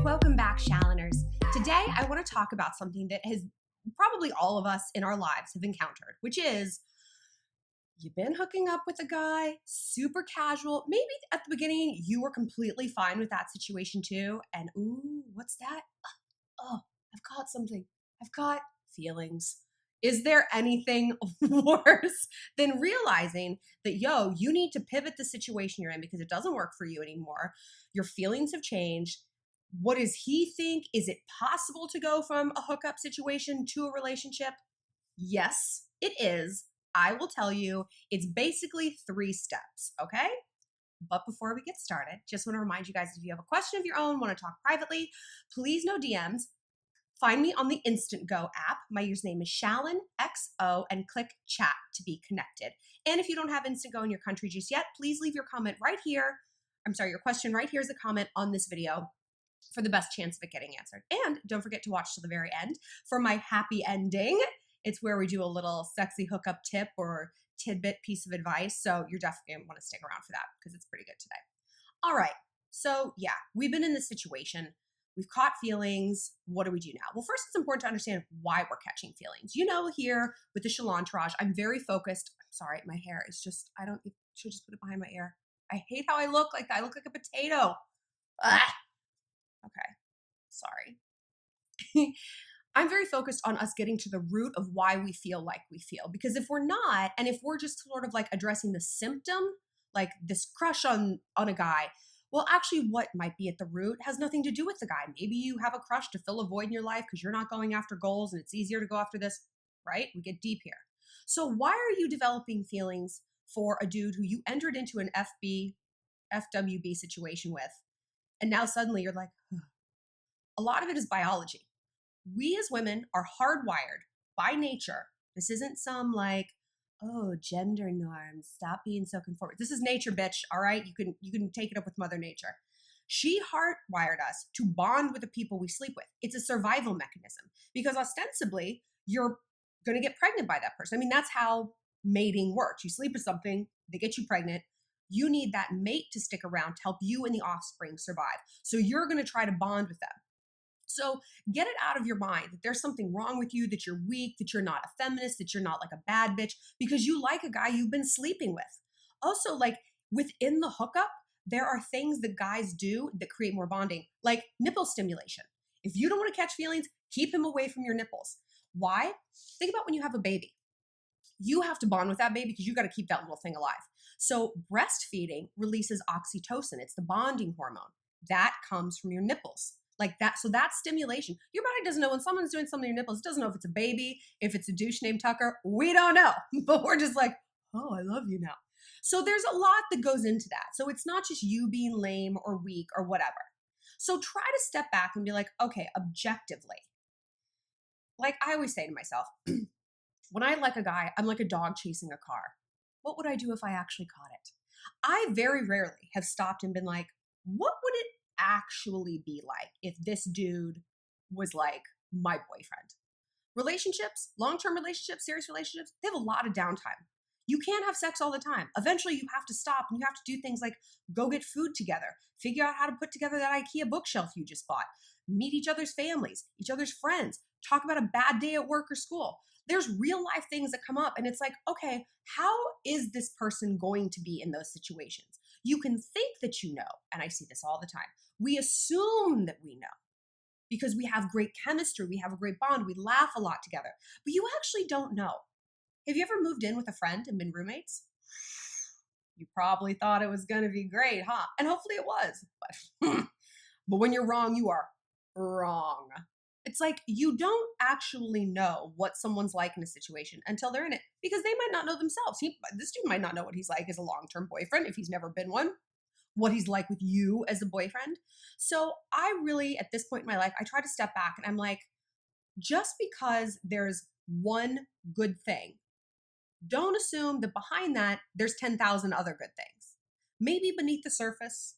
Welcome back, Shalloners. Today, I want to talk about something that has probably all of us in our lives have encountered, which is you've been hooking up with a guy, super casual. Maybe at the beginning, you were completely fine with that situation too. And ooh, what's that? Oh, I've got something. I've got feelings. Is there anything worse than realizing that, you need to pivot the situation you're in because it doesn't work for you anymore? Your feelings have changed. What does he think? Is it possible to go from a hookup situation to a relationship? Yes, it is. I will tell you, it's basically 3 steps, okay? But before we get started, just want to remind you guys, if you have a question of your own, want to talk privately, please no DMs. Find me on the Instant Go app. My username is Shallon, XO, and click chat to be connected. And if you don't have Instant Go in your country just yet, please leave your comment right here. Your question right here is a comment on this video for the best chance of it getting answered. And don't forget to watch till the very end for my happy ending. It's where we do a little sexy hookup tip or tidbit piece of advice. So you're definitely going to want to stick around for that because it's pretty good today. All right. So yeah, we've been in this situation. We've caught feelings. What do we do now? Well, first, it's important to understand why we're catching feelings. Here with the Shallon entourage, I'm very focused. I'm sorry, my hair is just, should just put it behind my ear. I hate how I look like that. I look like a potato. Ah. Okay, sorry. I'm very focused on us getting to the root of why we feel like we feel. Because if we're not, and if we're just sort of like addressing the symptom, like this crush on a guy, well, actually what might be at the root has nothing to do with the guy. Maybe you have a crush to fill a void in your life because you're not going after goals and it's easier to go after this, right? We get deep here. So why are you developing feelings for a dude who you entered into an FWB situation with? And now suddenly you're like, a lot of it is biology. We as women are hardwired by nature. This isn't some gender norms. Stop being so conformist. This is nature, bitch. All right. You can take it up with Mother Nature. She hardwired us to bond with the people we sleep with. It's a survival mechanism because ostensibly you're going to get pregnant by that person. I mean, that's how mating works. You sleep with something, they get you pregnant. You need that mate to stick around to help you and the offspring survive. So you're going to try to bond with them. So get it out of your mind that there's something wrong with you, that you're weak, that you're not a feminist, that you're not like a bad bitch because you like a guy you've been sleeping with. Also, like within the hookup, there are things that guys do that create more bonding, like nipple stimulation. If you don't want to catch feelings, keep him away from your nipples. Why? Think about when you have a baby. You have to bond with that baby because you got to keep that little thing alive. So breastfeeding releases oxytocin. It's the bonding hormone. That comes from your nipples. Like that. So that stimulation, your body doesn't know when someone's doing something to your nipples. It doesn't know if it's a baby, if it's a douche named Tucker. We don't know, but we're just like, oh, I love you now. So there's a lot that goes into that. So it's not just you being lame or weak or whatever. So try to step back and be like, okay, objectively. Like I always say to myself, when I like a guy, I'm like a dog chasing a car. What would I do if I actually caught it? I very rarely have stopped and been like, what would it actually be like if this dude was like my boyfriend? Relationships, long-term relationships, serious relationships, they have a lot of downtime. You can't have sex all the time. Eventually you have to stop and you have to do things like go get food together, figure out how to put together that IKEA bookshelf you just bought, meet each other's families, each other's friends, talk about a bad day at work or school. There's real life things that come up and it's like, okay, how is this person going to be in those situations? You can think that you know, and I see this all the time. We assume that we know because we have great chemistry, we have a great bond, we laugh a lot together, but you actually don't know. Have you ever moved in with a friend and been roommates? You probably thought it was going to be great, huh? And hopefully it was, but when you're wrong, you are wrong. It's like you don't actually know what someone's like in a situation until they're in it because they might not know themselves. This dude might not know what he's like as a long-term boyfriend if he's never been one, what he's like with you as a boyfriend. So I really, at this point in my life, I try to step back and I'm like, just because there's one good thing, don't assume that behind that, there's 10,000 other good things. Maybe beneath the surface,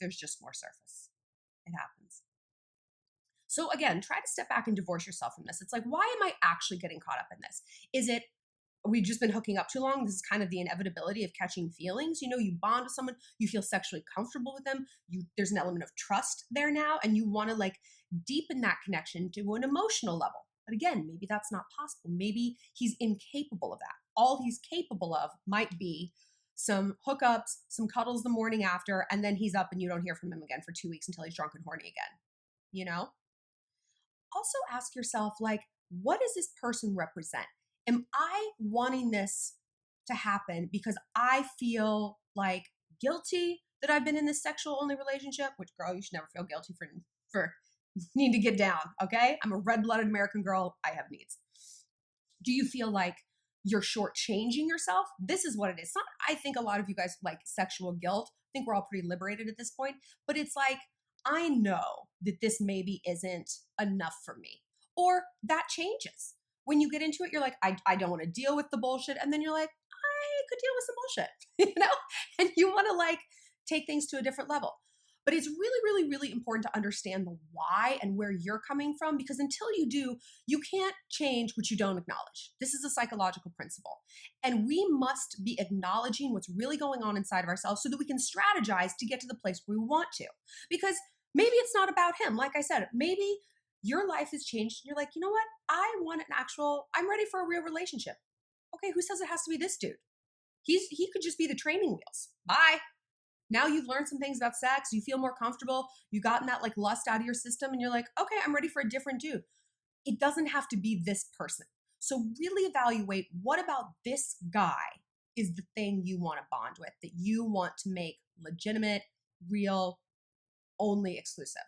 there's just more surface. It happens. So again, try to step back and divorce yourself from this. It's like, why am I actually getting caught up in this? Is it we've just been hooking up too long. This is kind of the inevitability of catching feelings. You know, you bond with someone, you feel sexually comfortable with them. There's an element of trust there now, and you want to like deepen that connection to an emotional level. But again, maybe that's not possible. Maybe he's incapable of that. All he's capable of might be some hookups, some cuddles the morning after, and then he's up and you don't hear from him again for 2 weeks until he's drunk and horny again. You know? Also ask yourself, like, what does this person represent? Am I wanting this to happen because I feel like guilty that I've been in this sexual only relationship? Which, girl, you should never feel guilty for need to get down, okay? I'm a red-blooded American girl. I have needs. Do you feel like you're shortchanging yourself? This is what it is. Not, I think a lot of you guys like sexual guilt. I think we're all pretty liberated at this point. But it's like, I know that this maybe isn't enough for me. Or that changes. When you get into it, you're like, I don't want to deal with the bullshit. And then you're like, I could deal with some bullshit, you know? And you want to like take things to a different level. But it's really, really, really important to understand the why and where you're coming from, because until you do, you can't change what you don't acknowledge. This is a psychological principle. And we must be acknowledging what's really going on inside of ourselves so that we can strategize to get to the place where we want to. Because maybe it's not about him. Like I said, maybe your life has changed and you're like, you know what? I'm ready for a real relationship. Okay, who says it has to be this dude? He could just be the training wheels. Bye. Now you've learned some things about sex. You feel more comfortable. You've gotten that like lust out of your system and you're like, okay, I'm ready for a different dude. It doesn't have to be this person. So really evaluate what about this guy is the thing you want to bond with, that you want to make legitimate, real, only exclusive.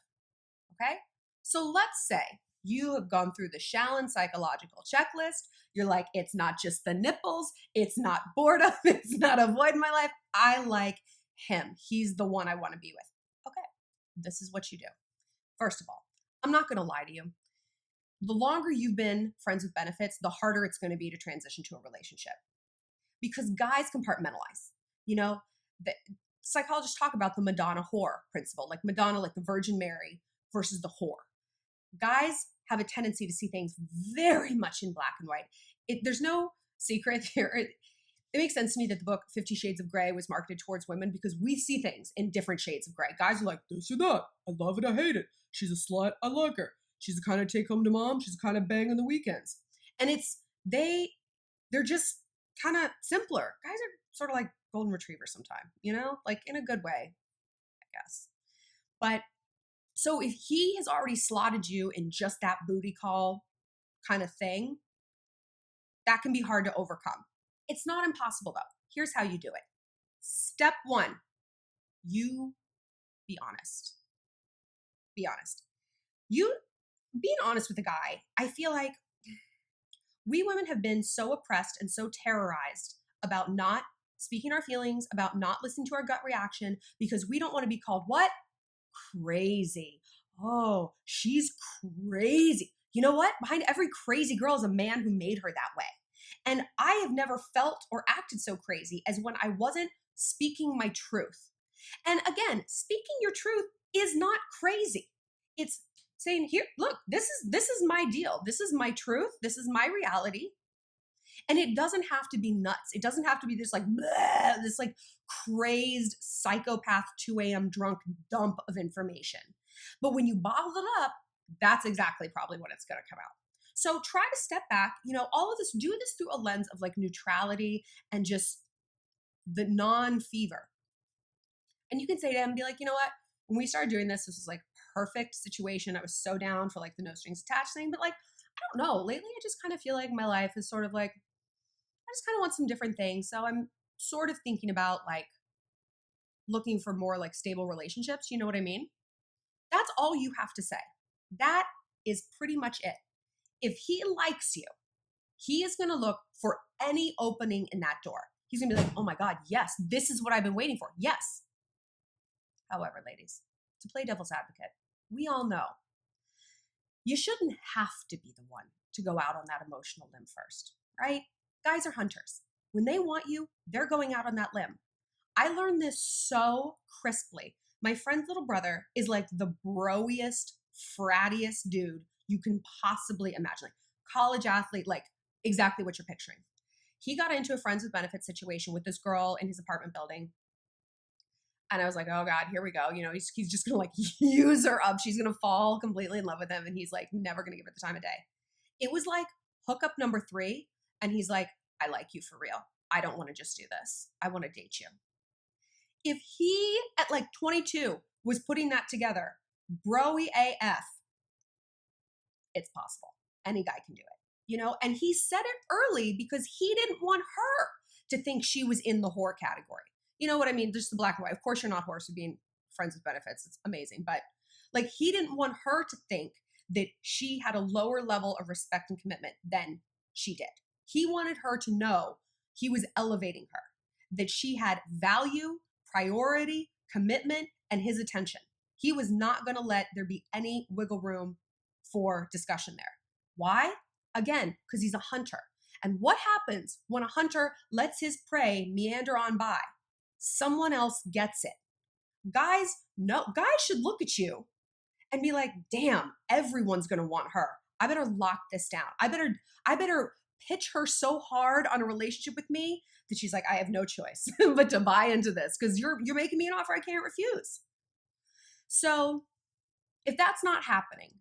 Okay? So let's say you have gone through the Shallon psychological checklist. You're like, it's not just the nipples. It's not boredom. It's not avoiding my life. I like him. He's the one I want to be with. Okay, this is what you do. First of all, I'm not going to lie to you. The longer you've been friends with benefits, the harder it's going to be to transition to a relationship. Because guys compartmentalize. You know, the psychologists talk about the Madonna whore principle, like Madonna, like the Virgin Mary versus the whore. Guys have a tendency to see things very much in black and white. There's no secret here. It makes sense to me that the book 50 Shades of Grey was marketed towards women because we see things in different shades of gray. Guys are like, this or that. I love it. I hate it. She's a slut. I like her. She's the kind of take home to mom. She's the kind of bang on the weekends. And they're just kind of simpler. Guys are sort of like golden retrievers sometimes, you know, like in a good way, I guess. But so if he has already slotted you in just that booty call kind of thing, that can be hard to overcome. It's not impossible though. Here's how you do it. Step 1, you be honest. Be honest. You being honest with a guy, I feel like we women have been so oppressed and so terrorized about not speaking our feelings, about not listening to our gut reaction, because we don't want to be called what? Crazy. Oh, she's crazy. You know what? Behind every crazy girl is a man who made her that way. And I have never felt or acted so crazy as when I wasn't speaking my truth. And again, speaking your truth is not crazy. It's saying, here, look, this is my deal. This is my truth. This is my reality. And it doesn't have to be nuts. It doesn't have to be this like, bleh, this like crazed psychopath 2 a.m. drunk dump of information. But when you bottle it up, that's exactly probably when it's going to come out. So try to step back, you know, all of this, do this through a lens of like neutrality and just the non-fever. And you can say to him, be like, you know what, when we started doing this was like perfect situation. I was so down for like the no strings attached thing, but like, I don't know, lately I just kind of feel like my life is sort of like, I just kind of want some different things. So I'm sort of thinking about like looking for more like stable relationships. You know what I mean? That's all you have to say. That is pretty much it. If he likes you, he is going to look for any opening in that door. He's going to be like, oh my God, yes, this is what I've been waiting for. Yes. However, ladies, to play devil's advocate, we all know you shouldn't have to be the one to go out on that emotional limb first, right? Guys are hunters. When they want you, they're going out on that limb. I learned this so crisply. My friend's little brother is like the broiest, frattiest dude you can possibly imagine. Like college athlete, like exactly what you're picturing. He got into a friends with benefits situation with this girl in his apartment building. And I was like, oh God, here we go. You know, he's just gonna like use her up. She's gonna fall completely in love with him. And he's like, never gonna give her the time of day. It was like hookup number 3. And he's like, I like you for real. I don't want to just do this. I want to date you. If he at like 22 was putting that together, bro-y AF, it's possible. Any guy can do it, you know? And he said it early because he didn't want her to think she was in the whore category. You know what I mean? Just the black and white. Of course you're not whores for being friends with benefits. It's amazing. But like he didn't want her to think that she had a lower level of respect and commitment than she did. He wanted her to know he was elevating her, that she had value, priority, commitment, and his attention. He was not going to let there be any wiggle room for discussion there. Why? Again, because he's a hunter. And what happens when a hunter lets his prey meander on by? Someone else gets it. Guys should look at you and be like, damn, everyone's going to want her. I better lock this down. I better pitch her so hard on a relationship with me that she's like, I have no choice but to buy into this because you're making me an offer I can't refuse. So if that's not happening,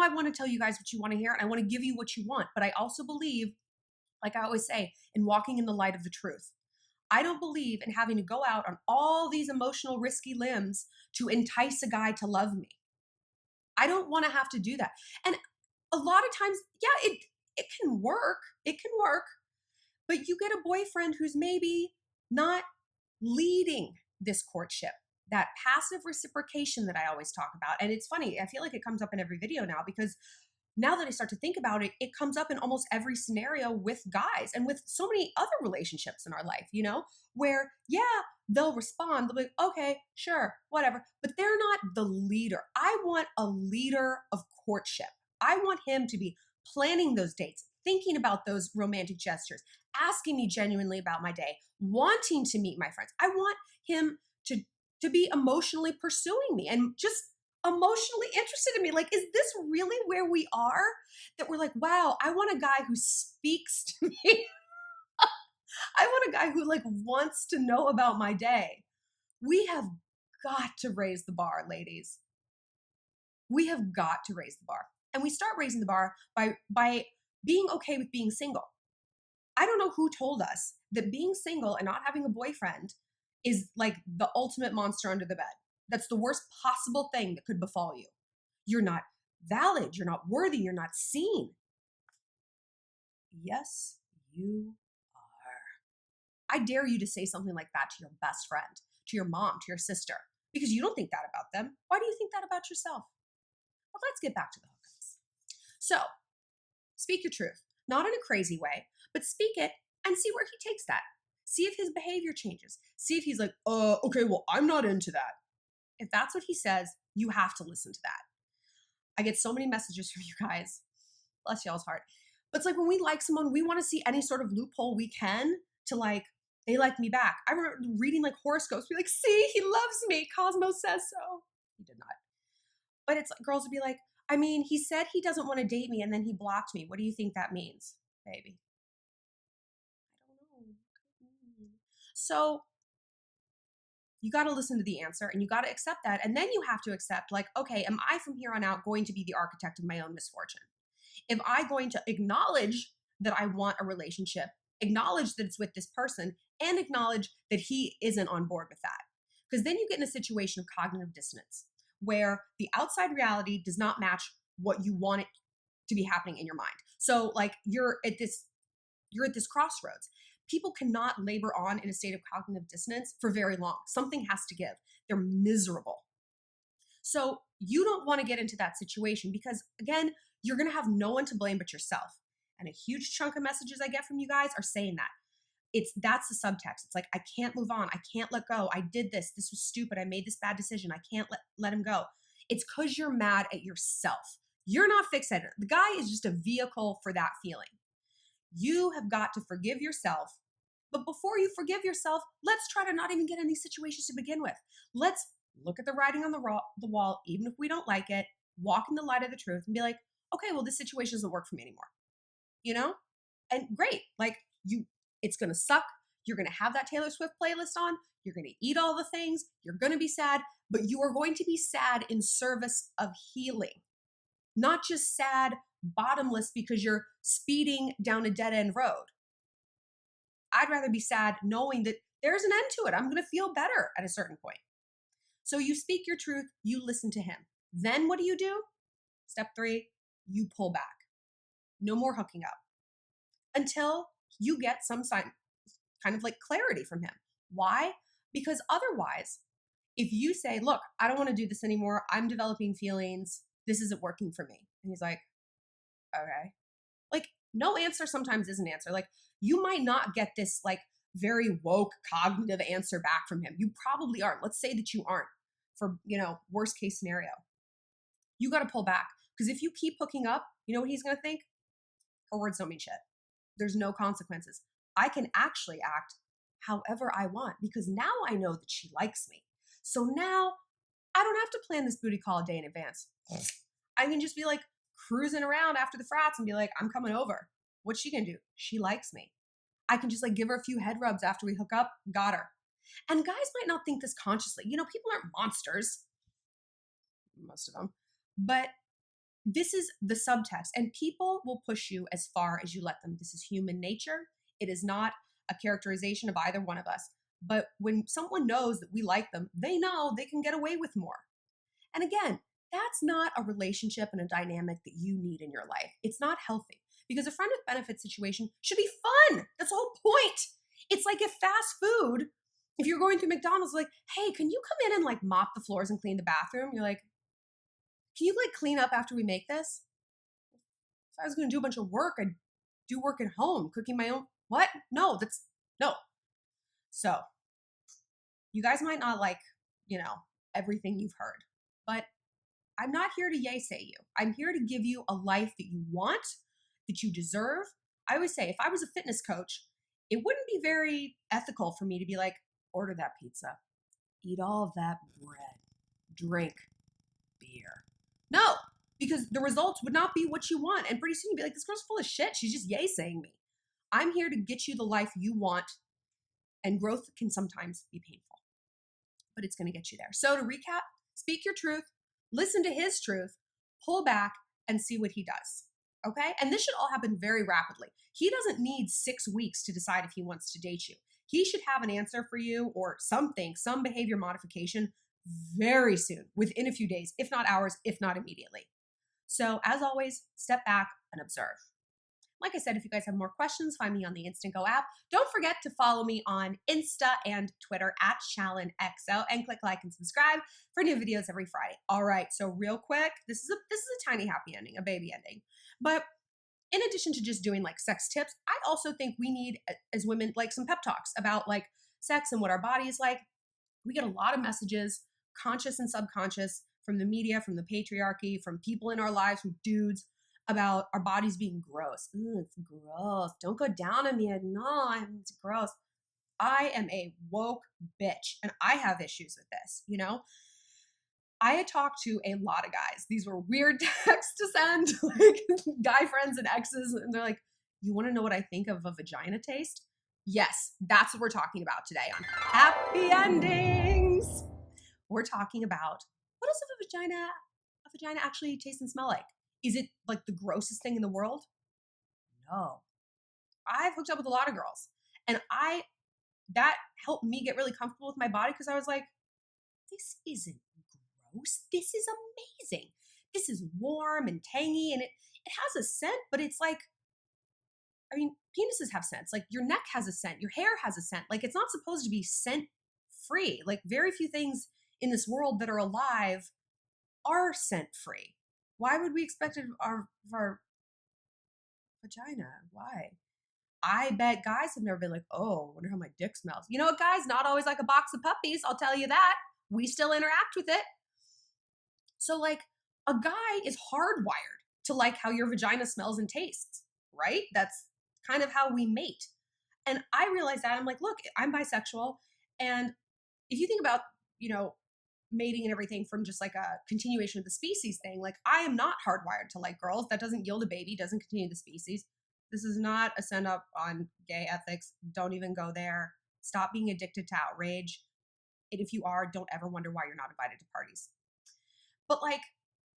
I want to tell you guys what you want to hear and I want to give you what you want. But I also believe, like I always say, in walking in the light of the truth. I don't believe in having to go out on all these emotional risky limbs to entice a guy to love me. I don't want to have to do that. And a lot of times, yeah, it can work. It can work. But you get a boyfriend who's maybe not leading this courtship, that passive reciprocation that I always talk about. And it's funny, I feel like it comes up in every video now because now that I start to think about it, it comes up in almost every scenario with guys and with so many other relationships in our life, you know, where, yeah, they'll respond. They'll be like, okay, sure, whatever. But they're not the leader. I want a leader of courtship. I want him to be planning those dates, thinking about those romantic gestures, asking me genuinely about my day, wanting to meet my friends. I want him to be emotionally pursuing me and just emotionally interested in me. Like, is this really where we are? That we're like, wow, I want a guy who speaks to me. I want a guy who like wants to know about my day. We have got to raise the bar, ladies. We have got to raise the bar. And we start raising the bar by being okay with being single. I don't know who told us that being single and not having a boyfriend is like the ultimate monster under the bed. That's the worst possible thing that could befall you. You're not valid. You're not worthy. You're not seen. Yes, you are. I dare you to say something like that to your best friend, to your mom, to your sister, because you don't think that about them. Why do you think that about yourself? Well, let's get back to the hookups. So, speak your truth, not in a crazy way, but speak it and see where he takes that. See if his behavior changes. See if he's like, okay, well, I'm not into that. If that's what he says, you have to listen to that. I get so many messages from you guys. Bless y'all's heart. But it's like when we like someone, we want to see any sort of loophole we can to like, they like me back. I remember reading like horoscopes, be like, see, he loves me. Cosmos says so. He did not. But it's like, girls would be like, I mean, he said he doesn't want to date me and then he blocked me. What do you think that means, baby? I don't know. So you got to listen to the answer and you got to accept that. And then you have to accept like, okay, am I from here on out going to be the architect of my own misfortune? Am I going to acknowledge that I want a relationship, acknowledge that it's with this person, and acknowledge that he isn't on board with that? Because then you get in a situation of cognitive dissonance where the outside reality does not match what you want it to be happening in your mind. So like you're at this crossroads. People cannot labor on in a state of cognitive dissonance for very long. Something has to give. They're miserable. So you don't want to get into that situation because, again, you're going to have no one to blame but yourself. And a huge chunk of messages I get from you guys are saying that. That's the subtext. It's like, I can't move on. I can't let go. I did this. This was stupid. I made this bad decision. I can't let him go. It's because you're mad at yourself. You're not fixated. The guy is just a vehicle for that feeling. You have got to forgive yourself. But before you forgive yourself, let's try to not even get in these situations to begin with. Let's look at the writing on the wall, even if we don't like it, walk in the light of the truth and be like, okay, well, this situation doesn't work for me anymore, you know? And great, like it's gonna suck. You're gonna have that Taylor Swift playlist on. You're gonna eat all the things. You're gonna be sad, but you are going to be sad in service of healing, not just sad, bottomless because you're speeding down a dead end road. I'd rather be sad knowing that there's an end to it. I'm gonna feel better at a certain point. So you speak your truth, you listen to him. Then what do? Step 3, you pull back. No more hooking up until you get some sign, kind of like clarity from him. Why? Because otherwise, if you say, look, I don't want to do this anymore, I'm developing feelings, this isn't working for me. And he's like, okay. Like, no answer sometimes is an answer. Like, you might not get this like very woke cognitive answer back from him. You probably aren't. Let's say that you aren't, for, worst case scenario. You got to pull back, because if you keep hooking up, you know what he's going to think? Her words don't mean shit. There's no consequences. I can actually act however I want, because now I know that she likes me. So now I don't have to plan this booty call a day in advance. I can just be like cruising around after the frats and be like, I'm coming over. What's she gonna do? She likes me. I can just like give her a few head rubs after we hook up. Got her. And guys might not think this consciously. People aren't monsters. Most of them. But this is the subtext, and people will push you as far as you let them. This is human nature. It is not a characterization of either one of us. But when someone knows that we like them, they know they can get away with more. And again, that's not a relationship and a dynamic that you need in your life. It's not healthy, because a friend with benefits situation should be fun. That's the whole point. It's like if fast food, if you're going through McDonald's, like, hey, can you come in and like mop the floors and clean the bathroom? You're like, can you like clean up after we make this? If I was going to do a bunch of work, I'd do work at home, cooking my own. What? No. So you guys might not like, everything you've heard, but I'm not here to yay say you. I'm here to give you a life that you want, that you deserve. I always say, if I was a fitness coach, it wouldn't be very ethical for me to be like, order that pizza, eat all of that bread, drink beer. No, because the results would not be what you want. And pretty soon you'd be like, this girl's full of shit. She's just yay saying me. I'm here to get you the life you want. And growth can sometimes be painful, but it's going to get you there. So to recap, speak your truth, listen to his truth, pull back, and see what he does. Okay? And this should all happen very rapidly. He doesn't need 6 weeks to decide if he wants to date you. He should have an answer for you, or something, some behavior modification, very soon, within a few days, if not hours, if not immediately. So as always, step back and observe. Like I said, if you guys have more questions, find me on the Instant Go app. Don't forget to follow me on Insta and Twitter at ShallonXO, and click like and subscribe for new videos every Friday. All right, so real quick, this is a tiny happy ending, a baby ending. But in addition to just doing like sex tips, I also think we need, as women, like some pep talks about like sex and what our body is like. We get a lot of messages, conscious and subconscious, from the media, from the patriarchy, from people in our lives, from dudes, about our bodies being gross. Ooh, it's gross. Don't go down on me. No, it's gross. I am a woke bitch, and I have issues with this, I had talked to a lot of guys. These were weird texts to send, like guy friends and exes, and they're like, you want to know what I think of a vagina taste? Yes, that's what we're talking about today on Happy Endings. We're talking about, what does a vagina actually taste and smell like? Is it like the grossest thing in the world? No. I've hooked up with a lot of girls, and that helped me get really comfortable with my body, because I was like, this isn't gross. This is amazing. This is warm and tangy, and it has a scent, but it's like, penises have scents. Like your neck has a scent. Your hair has a scent. Like it's not supposed to be scent free. Like very few things in this world that are alive are scent free. Why would we expect it of our vagina? Why? I bet guys have never been like, oh, I wonder how my dick smells. You know what, guys? Not always like a box of puppies. I'll tell you that. We still interact with it. So like a guy is hardwired to like how your vagina smells and tastes, right? That's kind of how we mate. And I realized that. I'm like, look, I'm bisexual. And if you think about, mating and everything from just like a continuation of the species thing. Like, I am not hardwired to like girls. That doesn't yield a baby, doesn't continue the species. This is not a send up on gay ethics. Don't even go there. Stop being addicted to outrage. And if you are, don't ever wonder why you're not invited to parties. But like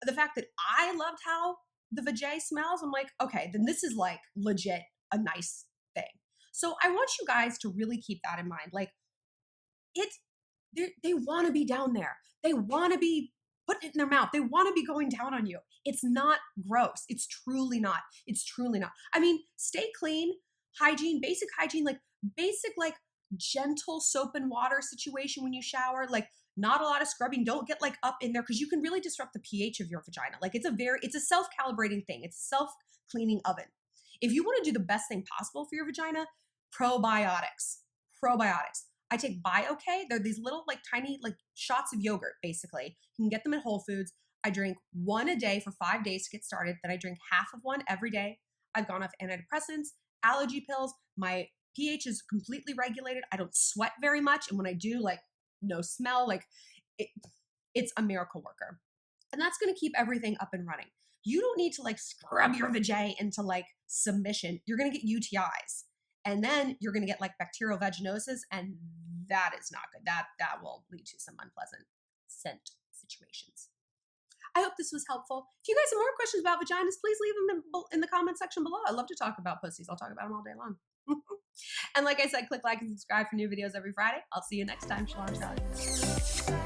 the fact that I loved how the vajay smells, I'm like, okay, then this is like legit a nice thing. So I want you guys to really keep that in mind. Like, it's they want to be down there. They want to be putting it in their mouth. They want to be going down on you. It's not gross. It's truly not. It's truly not. I mean, stay clean, hygiene, like basic like gentle soap and water situation when you shower. Like, not a lot of scrubbing. Don't get like up in there because you can really disrupt the pH of your vagina. Like, it's a self-calibrating thing. It's a self-cleaning oven. If you want to do the best thing possible for your vagina, probiotics. I take BioK. They're these little like tiny like shots of yogurt, basically. You can get them at Whole Foods. I drink one a day for 5 days to get started. Then I drink half of one every day. I've gone off antidepressants, allergy pills. My pH is completely regulated. I don't sweat very much. And when I do, like, no smell. Like, it's a miracle worker. And that's going to keep everything up and running. You don't need to like scrub your vajay into like submission. You're going to get UTIs. And then you're going to get like bacterial vaginosis, and that is not good. That will lead to some unpleasant scent situations. I hope this was helpful. If you guys have more questions about vaginas, please leave them in the comment section below. I love to talk about pussies. I'll talk about them all day long. And like I said, click like and subscribe for new videos every Friday. I'll see you next time. Shalom, Shallon.